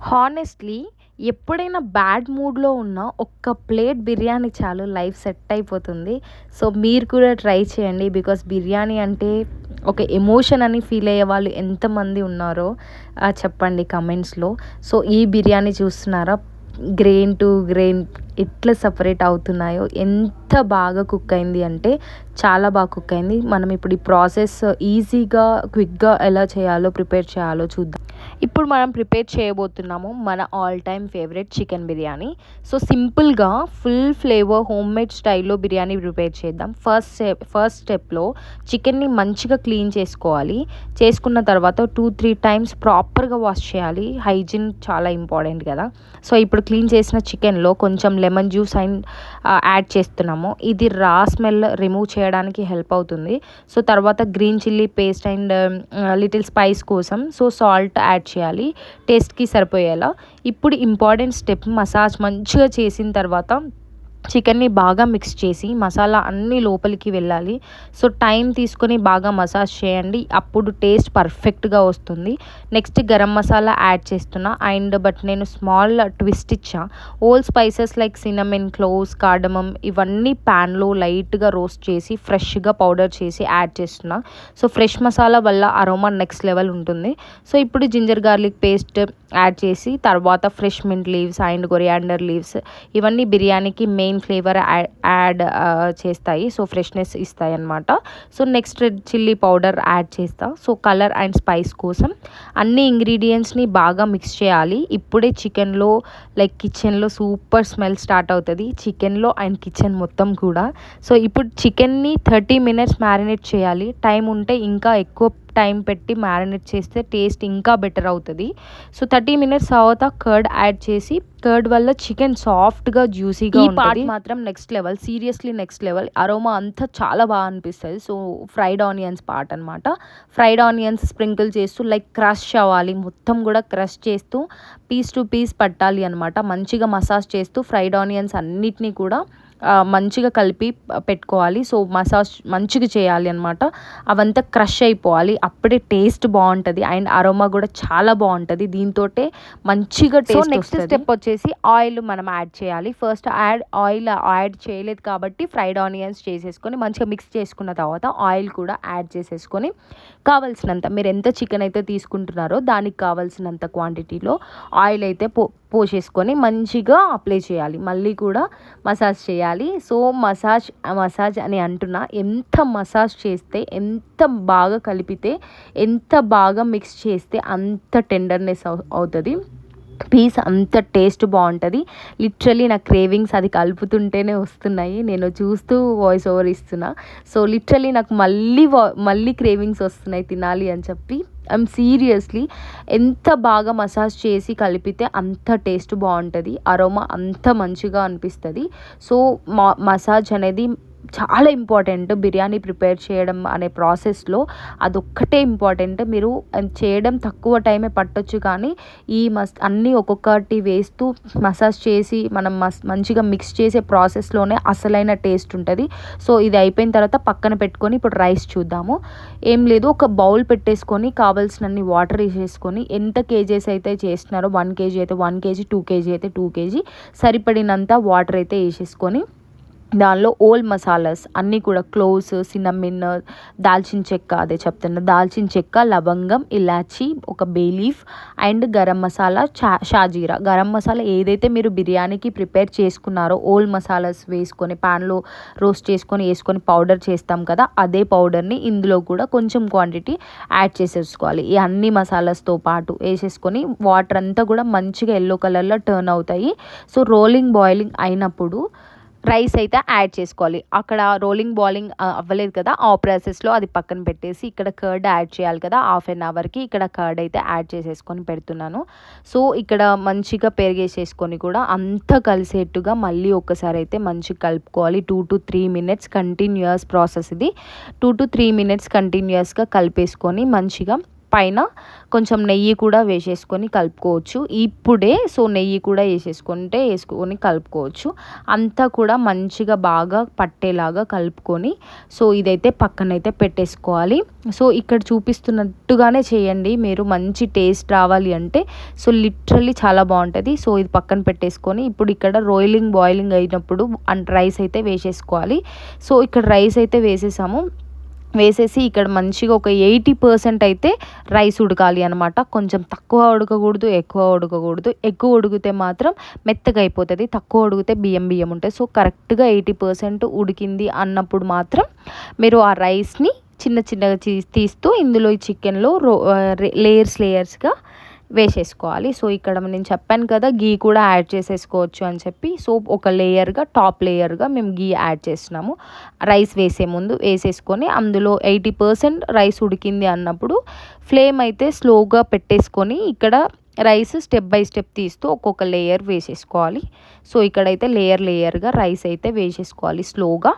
Honestly ఎప్పుడైనా bad మూడ్‌లో ఉన్నా ఒక్క ప్లేట్ బిర్యానీ చాలు లైఫ్ సెట్ అయిపోతుంది. సో, మీరు కూడా ట్రై చేయండి. బికాజ్ బిర్యానీ అంటే ఒక ఎమోషన్ అని ఫీల్ అయ్యే వాళ్ళు ఎంతమంది ఉన్నారో చెప్పండి కమెంట్స్‌లో. సో, ఈ బిర్యానీ చూస్తున్నారా? గ్రెయిన్ టు గ్రెయిన్ ఎట్లా సెపరేట్ అవుతున్నాయో, ఎంత బాగా కుక్ అయింది అంటే చాలా బాగా కుక్ అయింది. మనం ఇప్పుడు ఈ ప్రాసెస్ ఈజీగా, క్విక్‌గా ఎలా చేయాలో, ప్రిపేర్ చేయాలో చూద్దాం. ఇప్పుడు మనం ప్రిపేర్ చేయబోతున్నాము మన all time favourite chicken biryani. So, సింపుల్‌గా ఫుల్ ఫ్లేవర్ హోమ్‌మేడ్ స్టైల్‌లో బిర్యానీ ప్రిపేర్ చేద్దాం. ఫస్ట్ స్టెప్‌లో చికెన్‌ని మంచిగా క్లీన్ చేసుకోవాలి. చేసుకున్న తర్వాత 2-3 టైమ్స్ ప్రాపర్‌గా వాష్ చేయాలి. హైజీన్ చాలా ఇంపార్టెంట్ కదా! సో, ఇప్పుడు క్లీన్ చేసిన చికెన్‌లో కొంచెం లెమన్ జ్యూస్ అండ్ యాడ్ చేస్తున్నాము. ఇది రా స్మెల్ రిమూవ్ చేయడానికి హెల్ప్ అవుతుంది. సో, తర్వాత green chilli paste and little spice కోసం సాల్ట్ యాడ్ చేయాలి టేస్ట్‌కి సరిపోయేలా. ఇప్పుడు ఇంపార్టెంట్ స్టెప్, మసాజ్ మంచిగా చేసిన తర్వాత చికెన్ని బాగా మిక్స్ చేసి మసాలా అన్నీ లోపలికి వెళ్ళాలి. సో, టైం తీసుకొని బాగా మసాజ్ చేయండి. అప్పుడు టేస్ట్ పర్ఫెక్ట్‌గా వస్తుంది. నెక్స్ట్ గరం మసాలా యాడ్ చేస్తున్నా. బట్ నేను స్మాల్ ట్విస్ట్ ఇచ్చా. Whole spices like cinnamon, cloves, cardamom ఇవన్నీ ప్యాన్‌లో లైట్‌గా రోస్ట్ చేసి ఫ్రెష్‌గా పౌడర్ చేసి యాడ్ చేస్తున్నా. సో, ఫ్రెష్ మసాలా వల్ల అరోమా నెక్స్ట్ లెవెల్ ఉంటుంది. సో, ఇప్పుడు జింజర్ గార్లిక్ పేస్ట్ యాడ్ చేసి తర్వాత fresh mint leaves and coriander leaves ఇవన్నీ బిర్యానీకి మెయిన్ ఫ్లేవర్ యాడ్ చేస్తాయి. సో, ఫ్రెష్నెస్ ఇస్తాయి అన్నమాట. So, next red chilli powder add చేస్తా. సో, కలర్ అండ్ స్పైస్ కోసం అన్ని ఇంగ్రీడియంట్స్ని బాగా మిక్స్ చేయాలి. ఇప్పుడే కిచెన్లో సూపర్ స్మెల్ స్టార్ట్ అవుతుంది, చికెన్లో అండ్ కిచెన్ మొత్తం కూడా. సో, ఇప్పుడు చికెన్ని 30 మినిట్స్ మ్యారినేట్ చేయాలి. టైం ఉంటే ఇంకా ఎక్కువ టైం పెట్టి మ్యారినేట్ చేస్తే టేస్ట్ ఇంకా బెటర్ అవుతుంది. సో, 30 మినిట్స్ తర్వాత కర్డ్ యాడ్ చేసి, కర్డ్ వల్ల చికెన్ సాఫ్ట్‌గా, జ్యూసీగా ఉంటుంది. ఈ పార్ట్ మాత్రం next level, seriously next level. Aroma అంతా చాలా బాగా అనిపిస్తుంది. సో, ఫ్రైడ్ ఆనియన్స్ పార్ట్ అనమాట. ఫ్రైడ్ ఆనియన్స్ స్ప్రింకిల్ చేస్తూ క్రష్ అవ్వాలి, మొత్తం కూడా క్రష్ చేస్తూ పీస్ టు పీస్ పట్టాలి అనమాట. మంచిగా మసాజ్ చేస్తూ ఫ్రైడ్ ఆనియన్స్ అన్నిటినీ కూడా మంచిగా కలిపి పెట్టుకోవాలి. సో, మసాజ్ మంచిగా చేయాలి అనమాట. అవంతా క్రష్ అయిపోవాలి, అప్పుడే టేస్ట్ బాగుంటుంది అండ్ అరోమా కూడా చాలా బాగుంటుంది. దీంతోటే మంచిగా టేస్ట్. నెక్స్ట్ స్టెప్ వచ్చేసి ఆయిల్ మనం యాడ్ చేయాలి. ఫస్ట్ ఆయిల్ యాడ్ చేయలేదు కాబట్టి ఫ్రైడ్ ఆనియన్స్ చేసేసుకొని మంచిగా మిక్స్ చేసుకున్న తర్వాత ఆయిల్ కూడా యాడ్ చేసేసుకొని కావాల్సినంత, మీరు ఎంత చికెన్ అయితే తీసుకుంటున్నారో దానికి కావాల్సినంత క్వాంటిటీలో ఆయిల్ అయితే పోసేసుకొని మంచిగా అప్లై చేయాలి. మళ్ళీ కూడా మసాజ్ చేయాలి. సో, మసాజ్ అని అంటున్నా, ఎంత మసాజ్ చేస్తే, ఎంత బాగా కలిపితే, ఎంత బాగా మిక్స్ చేస్తే అంత టెండర్నెస్ అవుతుంది పీస్, అంత టేస్ట్ బాగుంటుంది. లిటరలీ నా క్రేవింగ్స్ అది కలుపుతుంటేనే వస్తున్నాయి, నేను చూస్తూ వాయిస్ ఓవర్ ఇస్తున్నా. సో, లిటరలీ నాకు మళ్ళీ క్రేవింగ్స్ వస్తున్నాయి తినాలి అని చెప్పి. సీరియస్లీ ఎంత బాగా మసాజ్ చేసి కలిపితే అంత టేస్ట్ బాగుంటుంది, అరోమా అంత మంచిగా అనిపిస్తుంది. సో, మసాజ్ అనేది చాలా ఇంపార్టెంట్ బిర్యానీ ప్రిపేర్ చేయడం అనే ప్రాసెస్లో. అదొక్కటే ఇంపార్టెంట్. మీరు చేయడం తక్కువ టైమే పట్టొచ్చు, కానీ ఈ అన్నీ ఒక్కొక్కటి వేస్తూ మసాజ్ చేసి మనం మంచిగా మిక్స్ చేసే ప్రాసెస్లోనే అసలైన టేస్ట్ ఉంటుంది. సో, ఇది అయిపోయిన తర్వాత పక్కన పెట్టుకొని ఇప్పుడు రైస్ చూద్దాము. ఏం లేదు, ఒక బౌల్ పెట్టేసుకొని కావాల్సినన్ని వాటర్ వేసేసుకొని, ఎంత కేజీస్ అయితే చేస్తున్నారో 1 కేజీ అయితే 1 కేజీ, 2 కేజీ అయితే 2 కేజీ సరిపడినంత వాటర్ అయితే వేసేసుకొని దానిలో ఓల్ మసాలాస్ అన్నీ కూడా క్లోవ్స్, సినమిన్, దాల్చిన చెక్క, లవంగం, ఇలాచీ, ఒక bay leaf and garam masala, షాజీరా. గరం మసాలా ఏదైతే మీరు బిర్యానీకి ప్రిపేర్ చేసుకున్నారో ఓల్ మసాలాస్ వేసుకొని ప్యాన్లో రోస్ట్ చేసుకొని వేసుకొని పౌడర్ చేస్తాం కదా, అదే పౌడర్ని ఇందులో కూడా కొంచెం క్వాంటిటీ యాడ్ చేసేసుకోవాలి. ఈ అన్ని మసాలాస్తో పాటు వేసేసుకొని వాటర్ అంతా కూడా మంచిగా ఎల్లో కలర్లో టర్న్ అవుతాయి. సో, బాయిలింగ్ అయినప్పుడు రైస్ అయితే యాడ్ చేసుకోవాలి. అక్కడ బాయిలింగ్ అవ్వలేదు కదా, ఆ ప్రాసెస్లో అది పక్కన పెట్టేసి ఇక్కడ కర్డ్ యాడ్ చేయాలి కదా, హాఫ్ అన్ అవర్కి ఇక్కడ కర్డ్ అయితే యాడ్ చేసేసుకొని పెడుతున్నాను. సో, ఇక్కడ మంచిగా పెరిగేసేసుకొని కూడా అంతా కలిసేట్టుగా మళ్ళీ ఒకసారి అయితే మంచిగా కలుపుకోవాలి. 2-3 మినిట్స్ కంటిన్యూస్ ప్రాసెస్ ఇది. 2-3 మినిట్స్ కంటిన్యూస్గా కలిపేసుకొని మంచిగా పైన కొంచెం నెయ్యి కూడా వేసేసుకొని కలుపుకోవచ్చు ఇప్పుడే. సో నెయ్యి కూడా వేసుకొని కలుపుకోవచ్చు. అంతా కూడా మంచిగా బాగా పట్టేలాగా కలుపుకొని సో ఇదైతే పక్కనైతే పెట్టేసుకోవాలి. సో ఇక్కడ చూపిస్తున్నట్టుగానే చేయండి మీరు, మంచి టేస్ట్ రావాలి అంటే. సో లిటరల్లీ చాలా బాగుంటుంది. సో ఇది పక్కన పెట్టేసుకొని ఇప్పుడు ఇక్కడ బాయిలింగ్ అయినప్పుడు రైస్ అయితే వేసేసుకోవాలి. సో ఇక్కడ రైస్ అయితే వేసేసి ఇక్కడ మంచిగా ఒక 80% అయితే రైస్ ఉడకాలి అనమాట. కొంచెం తక్కువ ఉడకకూడదు, ఎక్కువ ఉడకకూడదు. ఎక్కువ ఉడికితే మాత్రం మెత్తగా అయిపోతుంది, తక్కువ ఉడికితే బియ్యం ఉంటుంది. సో కరెక్ట్గా 80% ఉడికింది అన్నప్పుడు మాత్రం మీరు ఆ రైస్ని చిన్నగా తీస్తూ ఇందులో ఈ చికెన్లో లేయర్స్గా వేసేసుకోవాలి. సో ఇక్కడ నేను చెప్పాను కదా గీ కూడా యాడ్ చేసేసుకోవచ్చు అని చెప్పి. సో ఒక టాప్ లేయర్గా మేము గీ యాడ్ చేస్తున్నాము. రైస్ వేసే ముందు వేసేసుకొని అందులో 80% రైస్ ఉడికింది అన్నప్పుడు ఫ్లేమ్ అయితే స్లోగా పెట్టేసుకొని ఇక్కడ రైస్ స్టెప్ బై స్టెప్ తీస్తూ ఒక్కొక్క లేయర్ వేసేసుకోవాలి. సో ఇక్కడైతే లేయర్గా రైస్ అయితే వేసేసుకోవాలి స్లోగా.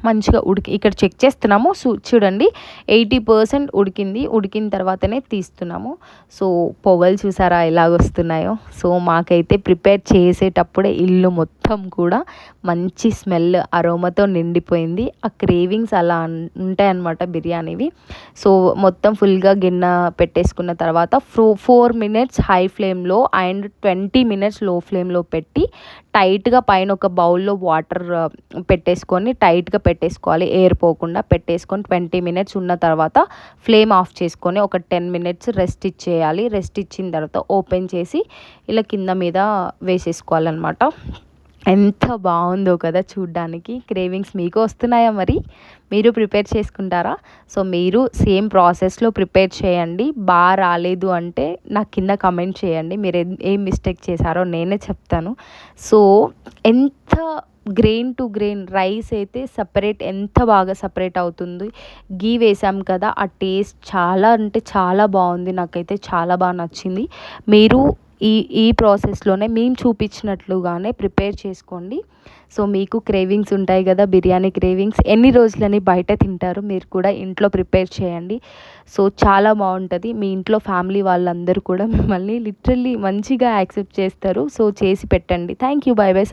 మంచిగా ఇక్కడ చెక్ చేస్తున్నాము. చూడండి 80% ఉడికిన తర్వాతనే తీస్తున్నాము. సో పొగలు చూసారా ఎలాగొస్తున్నాయో. సో మాకైతే ప్రిపేర్ చేసేటప్పుడే ఇల్లు మొత్తం కూడా మంచి స్మెల్ అరోమాతో నిండిపోయింది. ఆ క్రేవింగ్స్ అలా ఉంటాయన్నమాట బిర్యానీవి. సో మొత్తం ఫుల్గా గిన్నె పెట్టేసుకున్న తర్వాత 4 minutes హై ఫ్లేమ్లో అండ్ 20 minutes లో ఫ్లేమ్లో పెట్టి టైట్గా పైన ఒక బౌల్లో వాటర్ పెట్టేసుకొని టైట్గా పెట్టేసుకోవాలి, ఎయిర్ పోకుండా పెట్టేసుకొని 20 minutes ఉన్న తర్వాత ఫ్లేమ్ ఆఫ్ చేసుకొని ఒక 10 minutes రెస్ట్ ఇచ్చేయాలి. రెస్ట్ ఇచ్చిన తర్వాత ఓపెన్ చేసి ఇలా కింద మీద వేసేసుకోవాలన్నమాట. ఎంత బాగుందో కదా చూడ్డానికి. క్రేవింగ్స్ మీకు వస్తున్నాయా? మరి మీరు ప్రిపేర్ చేసుకుంటారా? సో మీరు సేమ్ ప్రాసెస్లో ప్రిపేర్ చేయండి. బాగా రాలేదు అంటే నాకు కింద కమెంట్ చేయండి. మీరు ఏం మిస్టేక్ చేశారో నేనే చెప్తాను. సో ఎంత గ్రెయిన్ టు గ్రెయిన్ రైస్ అయితే ఎంత బాగా సపరేట్ అవుతుంది. గీ వేసాం కదా, ఆ టేస్ట్ చాలా అంటే చాలా బాగుంది. నాకైతే చాలా బాగా నచ్చింది. మీరు ఈ ప్రాసెస్లోనే మేము చూపించినట్లుగానే ప్రిపేర్ చేసుకోండి. సో మీకు క్రేవింగ్స్ ఉంటాయి కదా, బిర్యానీ క్రేవింగ్స్. ఎన్ని రోజులని బయట తింటారు, మీరు కూడా ఇంట్లో ప్రిపేర్ చేయండి. సో చాలా బాగుంటుంది. మీ ఇంట్లో ఫ్యామిలీ వాళ్ళందరూ కూడా మిమ్మల్ని లిటరల్లీ మంచిగా యాక్సెప్ట్ చేస్తారు. సో చేసి పెట్టండి. Thank you. By by.